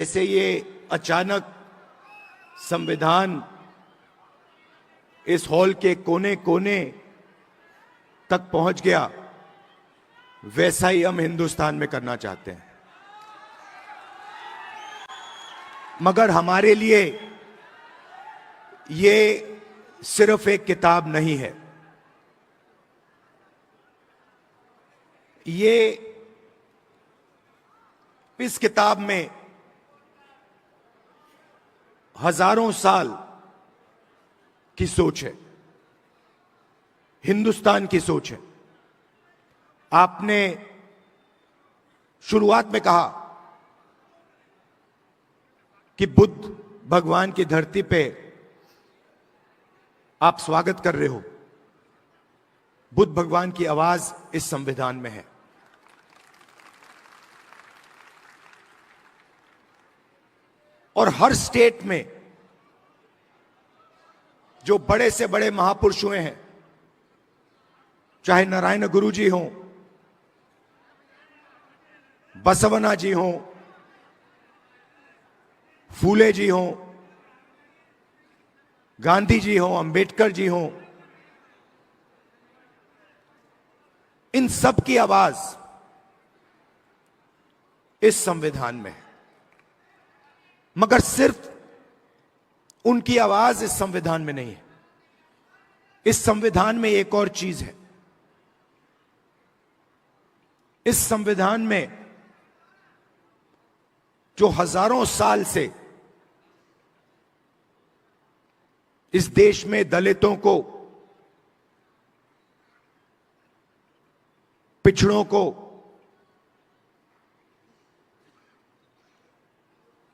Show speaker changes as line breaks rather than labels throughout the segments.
जैसे ये अचानक संविधान इस हॉल के कोने कोने तक पहुंच गया, वैसा ही हम हिंदुस्तान में करना चाहते हैं। मगर हमारे लिए ये सिर्फ एक किताब नहीं है, ये इस किताब में हजारों साल की सोच है, हिंदुस्तान की सोच है। आपने शुरुआत में कहा कि बुद्ध भगवान की धरती पे आप स्वागत कर रहे हो। बुद्ध भगवान की आवाज इस संविधान में है। और हर स्टेट में जो बड़े से बड़े महापुरुष हुए हैं, चाहे नारायण गुरु जी हों, बसवना जी हों, फूले जी हों, गांधी जी हों, अंबेडकर जी हों, इन सब की आवाज इस संविधान में है। मगर सिर्फ उनकी आवाज इस संविधान में नहीं है। इस संविधान में एक और चीज है। इस संविधान में जो हजारों साल से इस देश में दलितों को, पिछड़ों को,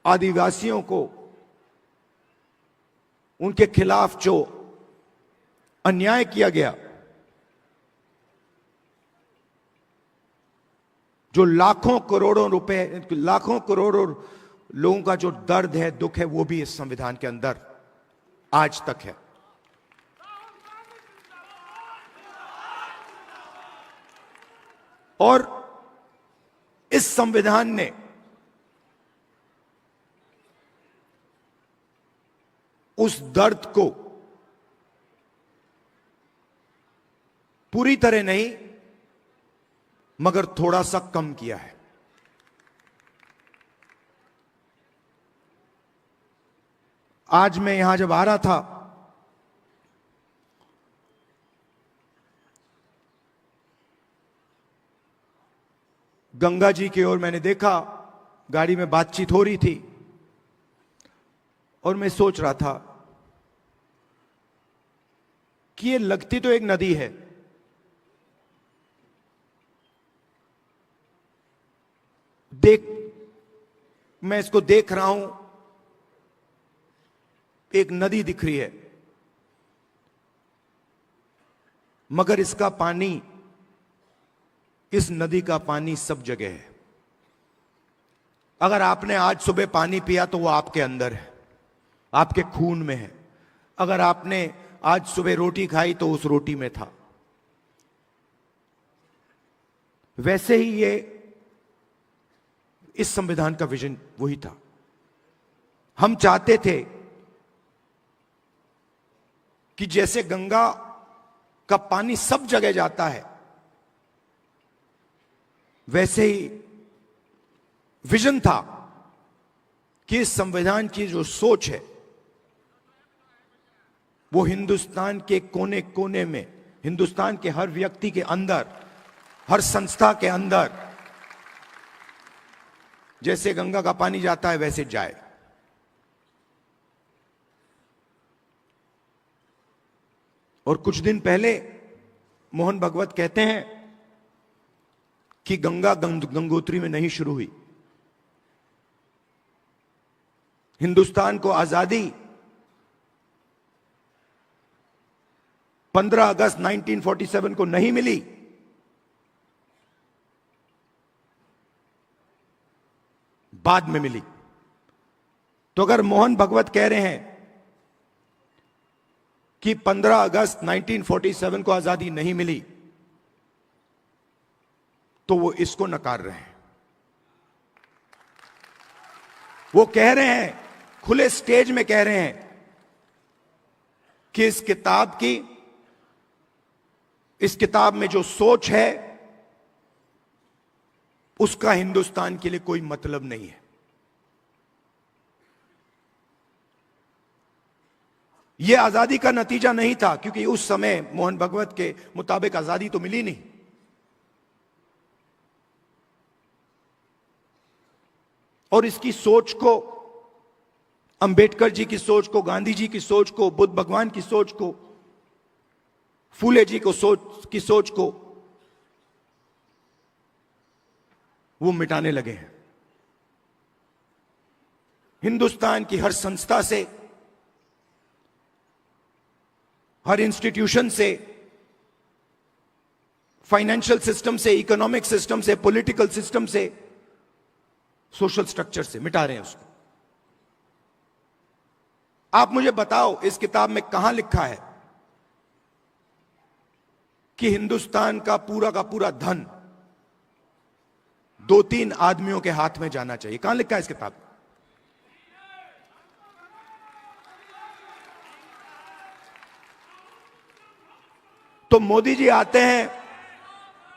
आदिवासियों को, उनके खिलाफ जो अन्याय किया गया, जो लाखों करोड़ों रुपए, लाखों करोड़ों लोगों का जो दर्द है, दुख है, वो भी इस संविधान के अंदर आज तक है। और इस संविधान ने उस दर्द को पूरी तरह नहीं मगर थोड़ा सा कम किया है। आज मैं यहां जब आ रहा था, गंगा जी की ओर मैंने देखा, गाड़ी में बातचीत हो रही थी और मैं सोच रहा था कि ये लगती तो एक नदी है, मैं इसको देख रहा हूं, एक नदी दिख रही है, मगर इसका पानी, इस नदी का पानी सब जगह है। अगर आपने आज सुबह पानी पिया तो वो आपके अंदर है, आपके खून में है। अगर आपने आज सुबह रोटी खाई तो उस रोटी में था। वैसे ही ये इस संविधान का विजन वही था। हम चाहते थे कि जैसे गंगा का पानी सब जगह जाता है, वैसे ही विजन था कि इस संविधान की जो सोच है वो हिंदुस्तान के कोने कोने में, हिंदुस्तान के हर व्यक्ति के अंदर, हर संस्था के अंदर जैसे गंगा का पानी जाता है वैसे जाए। और कुछ दिन पहले मोहन भागवत कहते हैं कि गंगा गंगोत्री में नहीं शुरू हुई। हिंदुस्तान को आजादी 15 अगस्त 1947 को नहीं मिली, बाद में मिली। तो अगर मोहन भागवत कह रहे हैं कि 15 अगस्त 1947 को आजादी नहीं मिली, तो वो इसको नकार रहे हैं। वो कह रहे हैं, खुले स्टेज में कह रहे हैं कि इस किताब में जो सोच है उसका हिंदुस्तान के लिए कोई मतलब नहीं है। यह आजादी का नतीजा नहीं था, क्योंकि उस समय मोहन भगवत के मुताबिक आजादी तो मिली नहीं। और इसकी सोच को, अंबेडकर जी की सोच को, गांधी जी की सोच को, बुद्ध भगवान की सोच को, फूले जी को सोच को वो मिटाने लगे हैं। हिंदुस्तान की हर संस्था से, हर इंस्टीट्यूशन से, फाइनेंशियल सिस्टम से, इकोनॉमिक सिस्टम से, पॉलिटिकल सिस्टम से, सोशल स्ट्रक्चर से मिटा रहे हैं उसको। आप मुझे बताओ, इस किताब में कहां लिखा है कि हिंदुस्तान का पूरा धन 2-3 आदमियों के हाथ में जाना चाहिए? कहां लिखा है इस किताब में? तो मोदी जी आते हैं,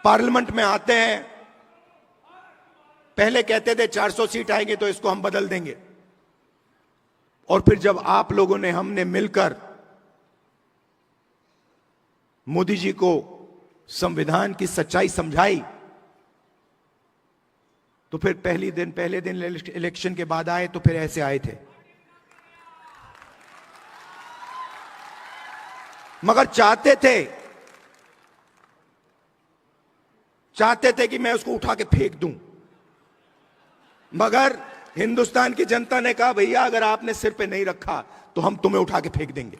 पार्लियामेंट में आते हैं, पहले कहते थे 400 सीट आएंगे तो इसको हम बदल देंगे, और फिर जब आप लोगों ने, हमने मिलकर मोदी जी को संविधान की सच्चाई समझाई, तो फिर पहले दिन इलेक्शन के बाद आए तो फिर ऐसे आए थे। मगर चाहते थे कि मैं उसको उठा के फेंक दूं, मगर हिंदुस्तान की जनता ने कहा, भैया अगर आपने सिर पे नहीं रखा तो हम तुम्हें उठा के फेंक देंगे।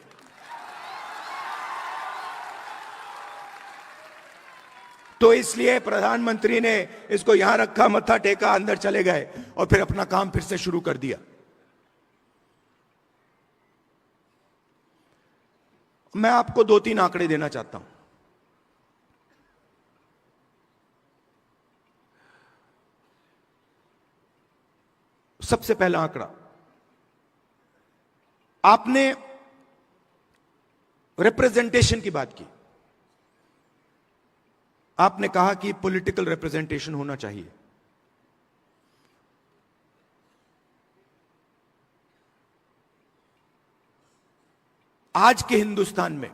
तो इसलिए प्रधानमंत्री ने इसको यहां रखा, मत्था टेका, अंदर चले गए और फिर अपना काम फिर से शुरू कर दिया। मैं आपको 2-3 आंकड़े देना चाहता हूं। सबसे पहला आंकड़ा, आपने रिप्रेजेंटेशन की बात की, आपने कहा कि पॉलिटिकल रिप्रेजेंटेशन होना चाहिए। आज के हिंदुस्तान में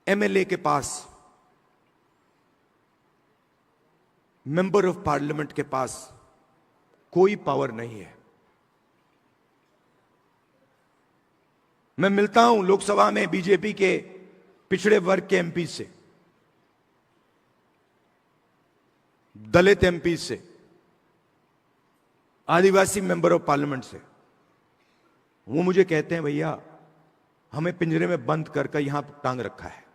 एमएलए के पास, मेंबर ऑफ पार्लियामेंट के पास कोई पावर नहीं है। मैं मिलता हूं लोकसभा में बीजेपी के पिछड़े वर्ग के एमपी से, दलित एमपी से, आदिवासी मेंबर ऑफ पार्लियामेंट से। वो मुझे कहते हैं, भैया हमें पिंजरे में बंद कर यहां टांग रखा है।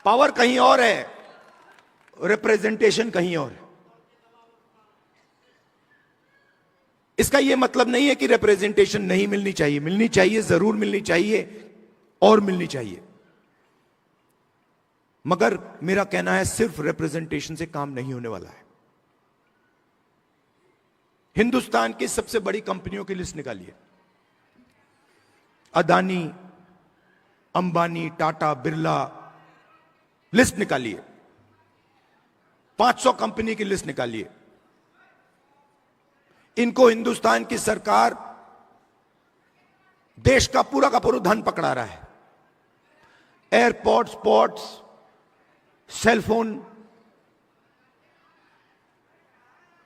पावर कहीं और है, रिप्रेजेंटेशन कहीं और है। इसका यह मतलब नहीं है कि रिप्रेजेंटेशन नहीं मिलनी चाहिए, मिलनी चाहिए, जरूर मिलनी चाहिए और मिलनी चाहिए। मगर मेरा कहना है सिर्फ रिप्रेजेंटेशन से काम नहीं होने वाला है। हिंदुस्तान की सबसे बड़ी कंपनियों की लिस्ट निकालिए, अदानी, अंबानी, टाटा, बिरला, लिस्ट निकालिए। 500 कंपनी की लिस्ट निकालिए। इनको हिंदुस्तान की सरकार देश का पूरा धन पकड़ा रहा है। एयरपोर्ट्स, पोर्ट्स, सेलफोन,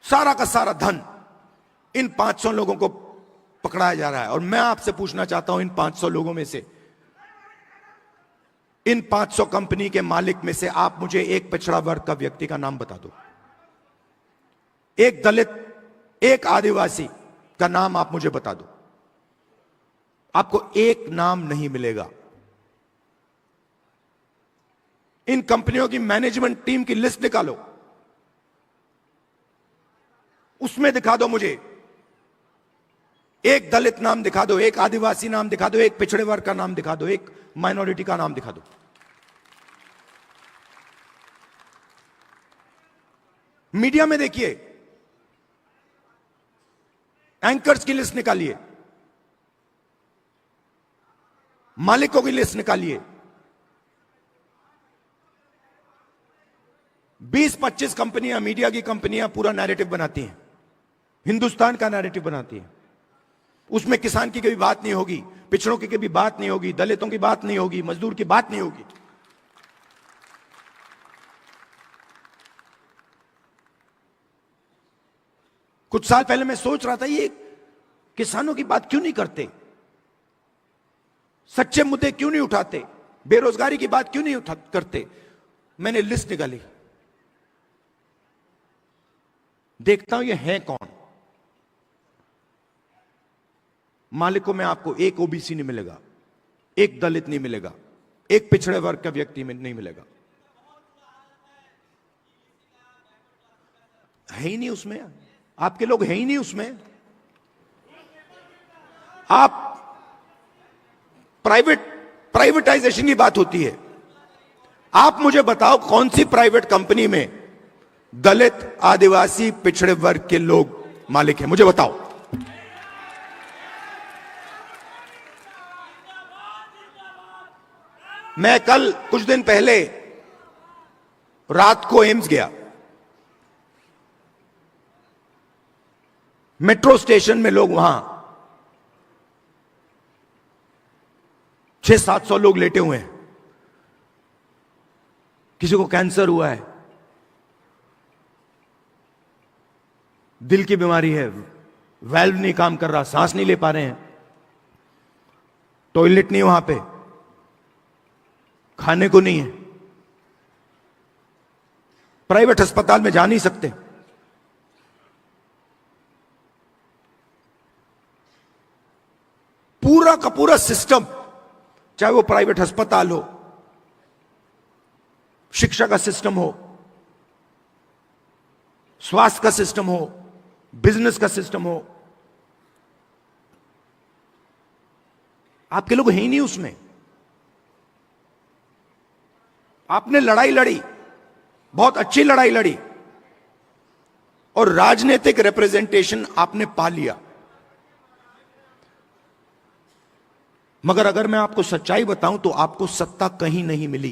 सारा का सारा धन इन 500 लोगों को पकड़ाया जा रहा है। और मैं आपसे पूछना चाहता हूं, इन 500 लोगों में से, इन 500 कंपनी के मालिक में से आप मुझे एक पिछड़ा वर्ग का व्यक्ति का नाम बता दो। एक दलित, एक आदिवासी का नाम आप मुझे बता दो। आपको एक नाम नहीं मिलेगा। इन कंपनियों की मैनेजमेंट टीम की लिस्ट निकालो, उसमें दिखा दो मुझे। एक दलित नाम दिखा दो, एक आदिवासी नाम दिखा दो, एक पिछड़े वर्ग का नाम दिखा दो, एक माइनॉरिटी का नाम दिखा दो। मीडिया में देखिए, एंकर्स की लिस्ट निकालिए, मालिकों की लिस्ट निकालिए। 20-25 कंपनियां, मीडिया की कंपनियां पूरा नैरेटिव बनाती हैं, हिंदुस्तान का नैरेटिव बनाती हैं। उसमें किसान की कभी बात नहीं होगी, पिछड़ों की कभी बात नहीं होगी, दलितों की बात नहीं होगी, मजदूर की बात नहीं होगी। कुछ साल पहले मैं सोच रहा था, ये किसानों की बात क्यों नहीं करते, सच्चे मुद्दे क्यों नहीं उठाते, बेरोजगारी की बात क्यों नहीं करते। मैंने लिस्ट निकाली, देखता हूं ये है कौन। मालिकों में आपको एक ओबीसी नहीं मिलेगा, एक दलित नहीं मिलेगा, एक पिछड़े वर्ग का व्यक्ति में नहीं मिलेगा, है ही नहीं उसमें। आपके लोग हैं ही नहीं उसमें। आप प्राइवेटाइजेशन की बात होती है, आप मुझे बताओ कौन सी प्राइवेट कंपनी में दलित, आदिवासी, पिछड़े वर्ग के लोग मालिक हैं, मुझे बताओ। मैं कल कुछ दिन पहले रात को एम्स गया, मेट्रो स्टेशन में लोग वहां 600-700 लोग लेटे हुए हैं। किसी को कैंसर हुआ है, दिल की बीमारी है, वाल्व नहीं काम कर रहा, सांस नहीं ले पा रहे हैं, टॉयलेट नहीं वहां पे, खाने को नहीं है, प्राइवेट अस्पताल में जा नहीं सकते। पूरा का पूरा सिस्टम, चाहे वो प्राइवेट अस्पताल हो, शिक्षा का सिस्टम हो, स्वास्थ्य का सिस्टम हो, बिजनेस का सिस्टम हो, आपके लोग हैं ही नहीं उसमें। आपने लड़ाई लड़ी, बहुत अच्छी लड़ाई लड़ी, और राजनीतिक रिप्रेजेंटेशन आपने पा लिया। मगर अगर मैं आपको सच्चाई बताऊं तो आपको सत्ता कहीं नहीं मिली।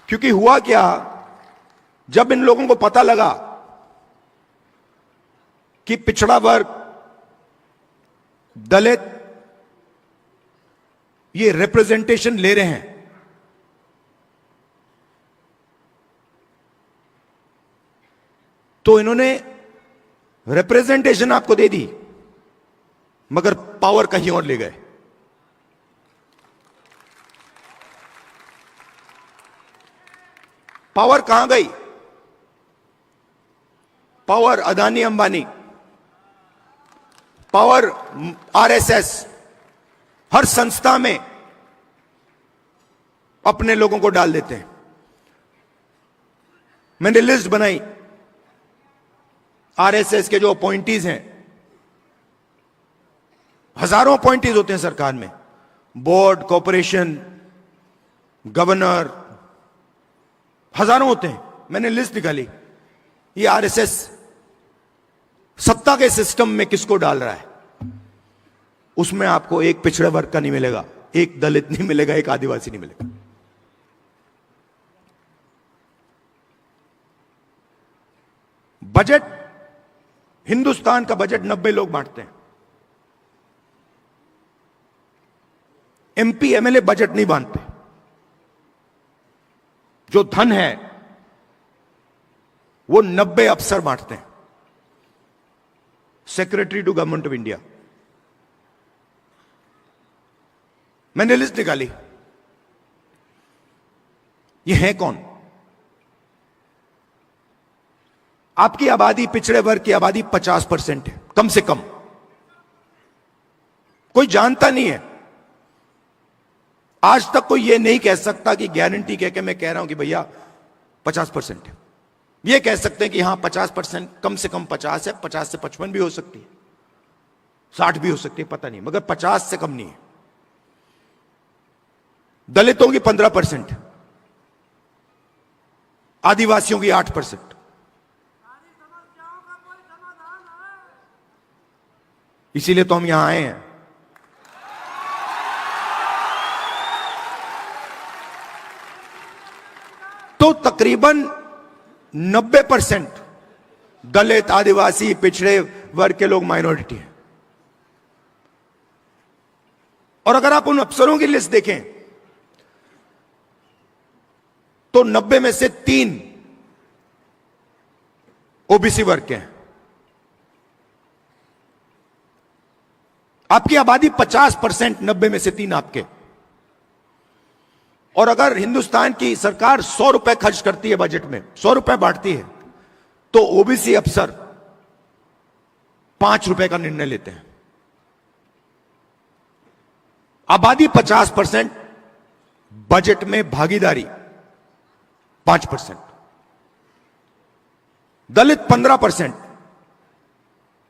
क्योंकि हुआ क्या, जब इन लोगों को पता लगा कि पिछड़ा वर्ग, दलित ये रिप्रेजेंटेशन ले रहे हैं, तो इन्होंने रिप्रेजेंटेशन आपको दे दी, मगर पावर कहीं और ले गए। पावर कहां गई? Power Adani Ambani, power RSS, हर संस्था में अपने लोगों को डाल देते हैं। मैंने लिस्ट बनाई, आरएसएस के जो अपॉइंटीज हैं, हजारों अपॉइंटीज होते हैं सरकार में, बोर्ड, कॉर्पोरेशन, गवर्नर, हजारों होते हैं। मैंने लिस्ट निकाली, ये आरएसएस सत्ता के सिस्टम में किसको डाल रहा है। उसमें आपको एक पिछड़े वर्ग का नहीं मिलेगा, एक दलित नहीं मिलेगा, एक आदिवासी नहीं मिलेगा। बजट, हिंदुस्तान का बजट 90 लोग बांटते हैं। एमपी एमएलए बजट नहीं बांटते। जो धन है वो 90 अफसर बांटते हैं, secretary to government of India. मैंने लिस्ट निकाली, ये है कौन? आपकी आबादी, पिछड़े वर्ग की आबादी 50% है, कम से कम। कोई जानता नहीं है। आज तक कोई यह नहीं कह सकता कि गारंटी कह के मैं कह रहा हूं कि भैया 50% है। यह कह सकते हैं कि हां 50%, कम से कम 50 है, 50 से 55 भी हो सकती है, 60 भी हो सकती है, पता नहीं, मगर 50 से कम नहीं है। दलितों की 15%, आदिवासियों की 8%। इसीलिए तो हम यहां आए हैं। तो तकरीबन 90% दलित, आदिवासी, पिछड़े वर्ग के लोग माइनॉरिटी हैं। और अगर आप उन अफसरों की लिस्ट देखें तो 90 में से 3 ओबीसी वर्ग के हैं। आपकी आबादी 50%, 90 में से 3 आपके। और अगर हिंदुस्तान की सरकार 100 रुपए खर्च करती है बजट में, 100 रुपए बांटती है, तो ओबीसी अफसर 5 रुपए का निर्णय लेते हैं। आबादी 50%, बजट में भागीदारी 5%। दलित 15%,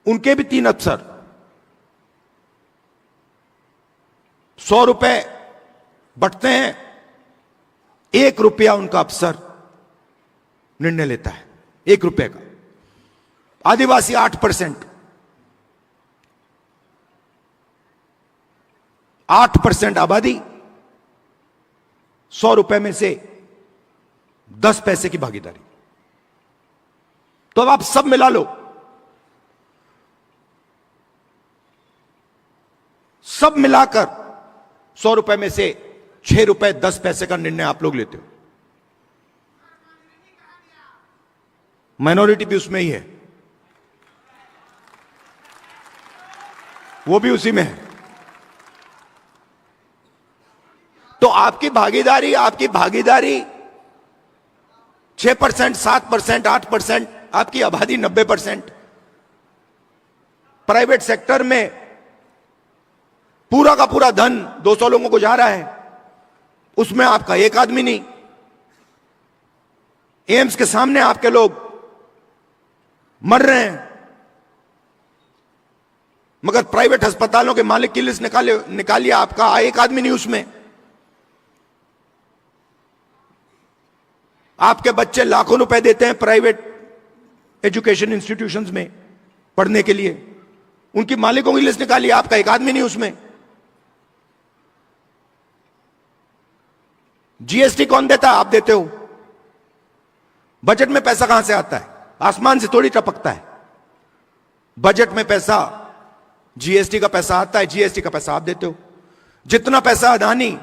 उनके भी 3 अफसर, 100 रुपए बंटते हैं, 1 रुपया उनका अफसर निर्णय लेता है, 1 रुपए का। आदिवासी 8%, 8% आबादी, 100 रुपए में से 10 पैसे की भागीदारी। तो अब आप सब मिला लो, सब मिलाकर 100 रुपए में से 6 रुपए 10 पैसे का निर्णय आप लोग लेते हो। माइनॉरिटी भी उसमें ही है, वो भी उसी में है। तो आपकी भागीदारी 6%, 7%, 8%, आपकी आबादी 90%। प्राइवेट सेक्टर में पूरा का पूरा धन 200 लोगों को जा रहा है, उसमें आपका एक आदमी नहीं। एम्स के सामने आपके लोग मर रहे हैं, मगर प्राइवेट अस्पतालों के मालिक की लिस्ट निकालिए, आपका एक आदमी नहीं उसमें। आपके बच्चे लाखों रुपए देते हैं प्राइवेट एजुकेशन इंस्टीट्यूशंस में पढ़ने के लिए, उनकी मालिकों की लिस्ट निकालिए, आपका एक आदमी नहीं उसमें। जीएसटी कौन देता है? आप देते हो। बजट में पैसा कहां से आता है? आसमान से थोड़ी टपकता है। बजट में पैसा, जीएसटी का पैसा आता है, जीएसटी का पैसा आप देते हो। जितना पैसा अदानी,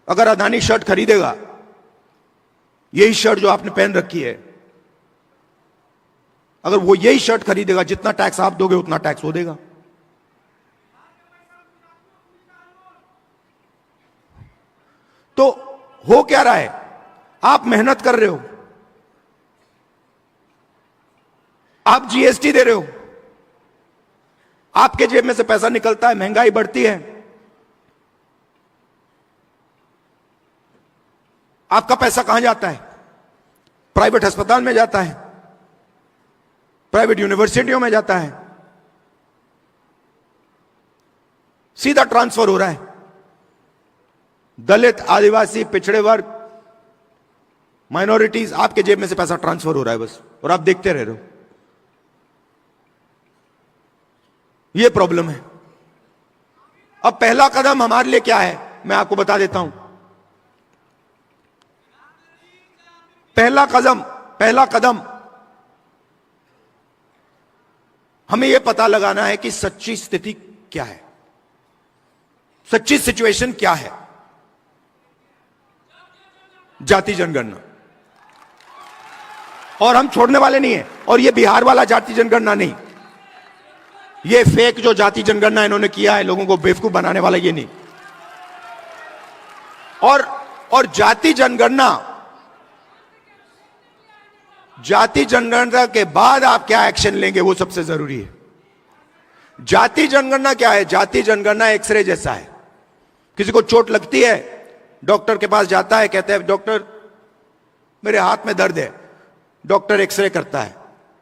अगर अदानी शर्ट खरीदेगा, यही शर्ट जो आपने पहन रखी है, अगर वो यही शर्ट खरीदेगा, जितना टैक्स आप दोगे उतना टैक्स वो देगा। तो हो क्या रहा है? आप मेहनत कर रहे हो, आप जीएसटी दे रहे हो, आपके जेब में से पैसा निकलता है, महंगाई बढ़ती है, आपका पैसा कहां जाता है? प्राइवेट अस्पताल में जाता है, प्राइवेट यूनिवर्सिटियों में जाता है, सीधा ट्रांसफर हो रहा है। दलित, आदिवासी, पिछड़े वर्ग, माइनॉरिटीज, आपके जेब में से पैसा ट्रांसफर हो रहा है बस, और आप देखते रह रहे हो। यह प्रॉब्लम है। अब पहला कदम हमारे लिए क्या है, मैं आपको बता देता हूं। पहला कदम हमें यह पता लगाना है कि सच्ची स्थिति क्या है, सच्ची सिचुएशन क्या है। जाति जनगणना, और हम छोड़ने वाले नहीं है। और यह बिहार वाला जाति जनगणना नहीं, यह फेक जो जाति जनगणना इन्होंने किया है, लोगों को बेवकूफ बनाने वाला, ये नहीं। और जाति जनगणना के बाद आप क्या एक्शन लेंगे, वो सबसे जरूरी है। जाति जनगणना क्या है? जाति जनगणना एक्सरे जैसा है। किसी को चोट लगती है, डॉक्टर के पास जाता है, कहता है डॉक्टर मेरे हाथ में दर्द है, डॉक्टर एक्सरे करता है,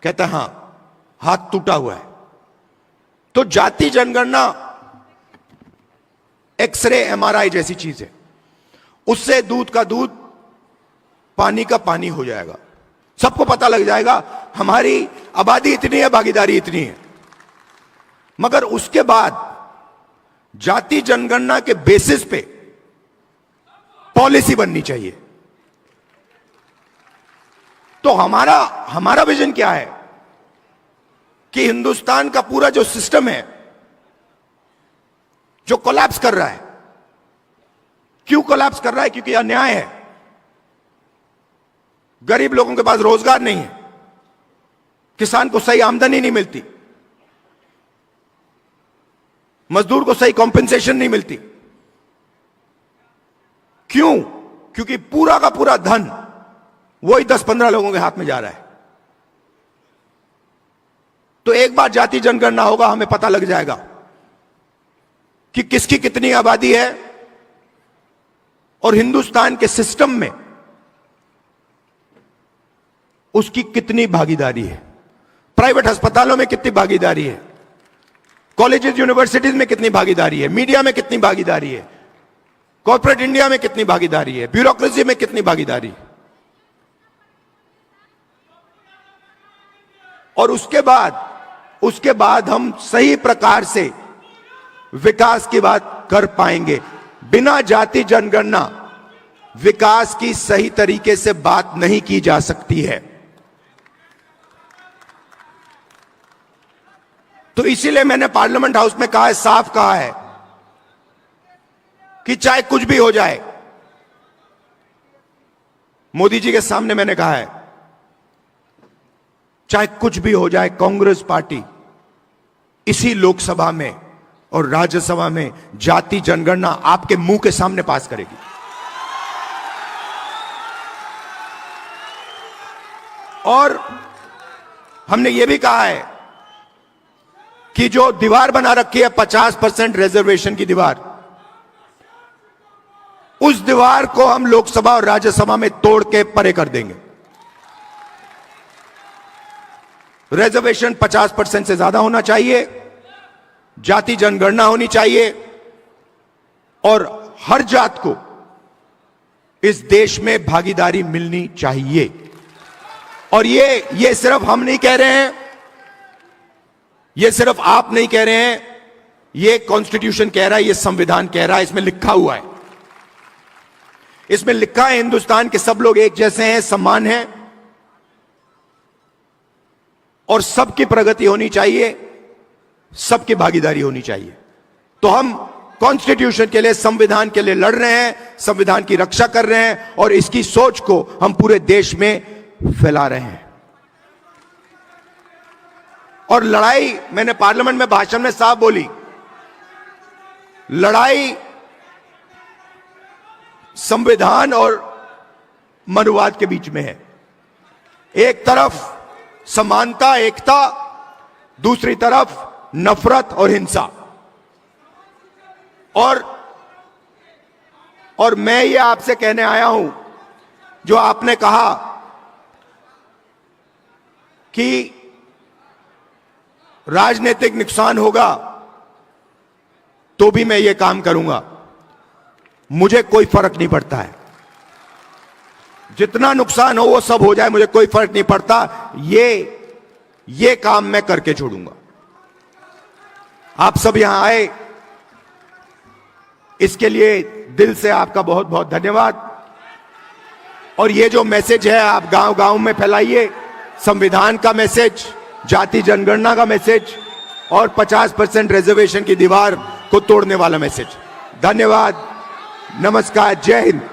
कहता है हां हाथ टूटा हुआ है। तो जाति जनगणना एक्सरे, एमआरआई जैसी चीज है। उससे दूध का दूध, पानी का पानी हो जाएगा। सबको पता लग जाएगा हमारी आबादी इतनी है, भागीदारी इतनी है। मगर उसके बाद जाति जनगणना के बेसिस पे पॉलिसी बननी चाहिए। तो हमारा विजन क्या है कि हिंदुस्तान का पूरा जो सिस्टम है जो कोलैप्स कर रहा है, क्यों कोलैप्स कर रहा है? क्योंकि अन्याय है। गरीब लोगों के पास रोजगार नहीं है, किसान को सही आमदनी नहीं मिलती, मजदूर को सही कॉम्पेंसेशन नहीं मिलती। क्यों? क्योंकि पूरा का पूरा धन वही 10-15 लोगों के हाथ में जा रहा है। तो एक बार जाति जनगणना होगा, हमें पता लग जाएगा कि किसकी कितनी आबादी है और हिंदुस्तान के सिस्टम में उसकी कितनी भागीदारी है। प्राइवेट अस्पतालों में कितनी भागीदारी है, कॉलेजेस यूनिवर्सिटीज में कितनी भागीदारी है, मीडिया में कितनी भागीदारी है, कॉर्पोरेट इंडिया में कितनी भागीदारी है, ब्यूरोक्रेसी में कितनी भागीदारी है। और उसके बाद हम सही प्रकार से विकास की बात कर पाएंगे। बिना जाति जनगणना विकास की सही तरीके से बात नहीं की जा सकती है। तो इसीलिए मैंने पार्लियामेंट हाउस में कहा है, साफ कहा है कि चाहे कुछ भी हो जाए, मोदी जी के सामने मैंने कहा है, चाहे कुछ भी हो जाए, कांग्रेस पार्टी इसी लोकसभा में और राज्यसभा में जाति जनगणना आपके मुंह के सामने पास करेगी। और हमने यह भी कहा है कि जो दीवार बना रखी है 50% रिजर्वेशन की दीवार, उस दीवार को हम लोकसभा और राज्यसभा में तोड़ के परे कर देंगे। रिजर्वेशन 50% से ज्यादा होना चाहिए, जाति जनगणना होनी चाहिए और हर जात को इस देश में भागीदारी मिलनी चाहिए। और ये सिर्फ हम नहीं कह रहे हैं, ये सिर्फ आप नहीं कह रहे हैं, ये कॉन्स्टिट्यूशन कह रहा है, ये संविधान कह रहा है, इसमें लिखा हुआ है। इसमें लिखा है हिंदुस्तान के सब लोग एक जैसे हैं, समान हैं और सबकी प्रगति होनी चाहिए, सबकी भागीदारी होनी चाहिए। तो हम कॉन्स्टिट्यूशन के लिए, संविधान के लिए लड़ रहे हैं, संविधान की रक्षा कर रहे हैं और इसकी सोच को हम पूरे देश में फैला रहे हैं। और लड़ाई, मैंने पार्लियामेंट में भाषण में साफ बोली, लड़ाई संविधान और मनुवाद के बीच में है। एक तरफ समानता, एकता, दूसरी तरफ नफरत और हिंसा। और मैं ये आपसे कहने आया हूं, जो आपने कहा कि राजनीतिक नुकसान होगा तो भी मैं ये काम करूंगा, मुझे कोई फर्क नहीं पड़ता है। जितना नुकसान हो वो सब हो जाए, मुझे कोई फर्क नहीं पड़ता। ये काम मैं करके छोड़ूंगा। आप सब यहां आए, इसके लिए दिल से आपका बहुत बहुत धन्यवाद। और ये जो मैसेज है आप गांव गांव में फैलाइए, संविधान का मैसेज, जाति जनगणना का मैसेज और 50% रिजर्वेशन की दीवार को तोड़ने वाला मैसेज। धन्यवाद, नमस्कार, जय हिंद।